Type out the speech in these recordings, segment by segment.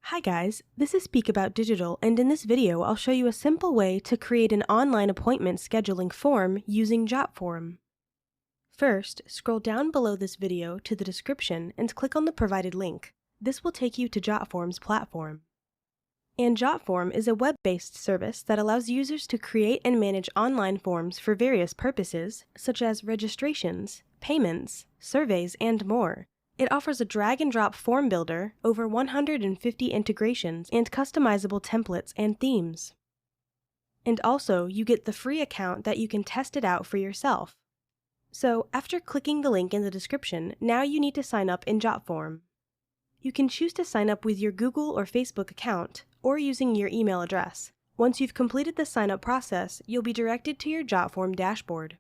Hi guys, this is Speak About Digital, and in this video I'll show you a simple way to create an online appointment scheduling form using Jotform. First, scroll down below this video to the description and click on the provided link. This will take you to Jotform's platform. And Jotform is a web-based service that allows users to create and manage online forms for various purposes, such as registrations, payments, surveys, and more. It offers a drag-and-drop form builder, over 150 integrations, and customizable templates and themes. And also, you get the free account that you can test it out for yourself. So, after clicking the link in the description, now you need to sign up in Jotform. You can choose to sign up with your Google or Facebook account, or using your email address. Once you've completed the sign-up process, you'll be directed to your Jotform dashboard.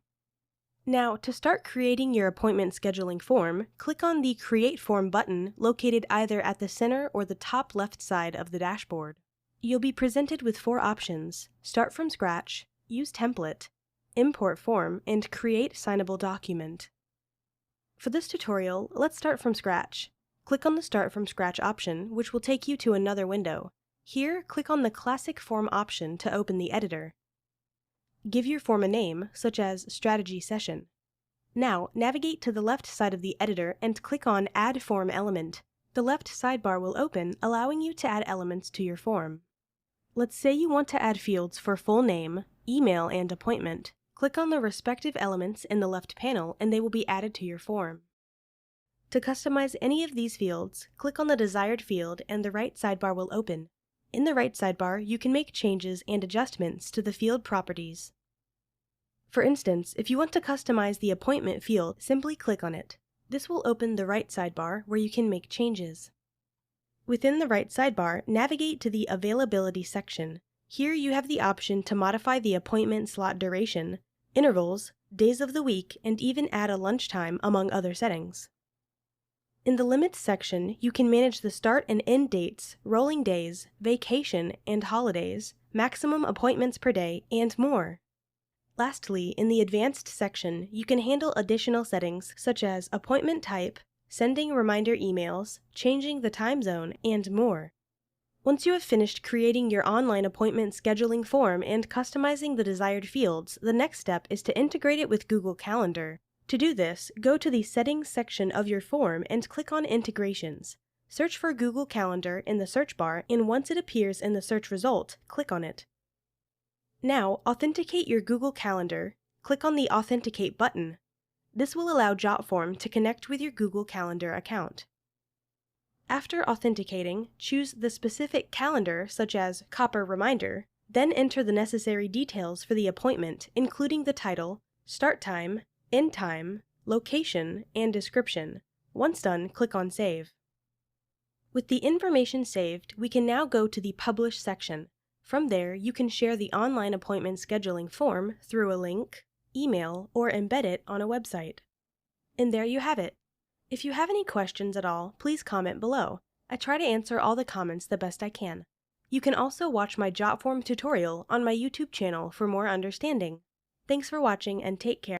Now, to start creating your appointment scheduling form, click on the Create Form button located either at the center or the top left side of the dashboard. You'll be presented with 4 options: Start from Scratch, Use Template, Import Form, and Create Signable Document. For this tutorial, let's start from scratch. Click on the Start from Scratch option, which will take you to another window. Here, click on the Classic Form option to open the editor. Give your form a name, such as Strategy Session. Now, navigate to the left side of the editor and click on Add Form Element. The left sidebar will open, allowing you to add elements to your form. Let's say you want to add fields for full name, email, and appointment. Click on the respective elements in the left panel and they will be added to your form. To customize any of these fields, click on the desired field and the right sidebar will open. In the right sidebar, you can make changes and adjustments to the field properties. For instance, if you want to customize the appointment field, simply click on it. This will open the right sidebar where you can make changes. Within the right sidebar, navigate to the Availability section. Here you have the option to modify the appointment slot duration, intervals, days of the week, and even add a lunchtime, among other settings. In the Limits section, you can manage the start and end dates, rolling days, vacation and holidays, maximum appointments per day, and more. Lastly, in the Advanced section, you can handle additional settings such as appointment type, sending reminder emails, changing the time zone, and more. Once you have finished creating your online appointment scheduling form and customizing the desired fields, the next step is to integrate it with Google Calendar. To do this, go to the Settings section of your form and click on Integrations. Search for Google Calendar in the search bar, and once it appears in the search result, click on it. Now, authenticate your Google Calendar. Click on the Authenticate button. This will allow Jotform to connect with your Google Calendar account. After authenticating, choose the specific calendar, such as Copper Reminder, then enter the necessary details for the appointment, including the title, start time, end time, location, and description. Once done, click on Save. With the information saved, we can now go to the Publish section. From there, you can share the online appointment scheduling form through a link, email, or embed it on a website. And there you have it. If you have any questions at all, please comment below. I try to answer all the comments the best I can. You can also watch my Jotform tutorial on my YouTube channel for more understanding. Thanks for watching and take care.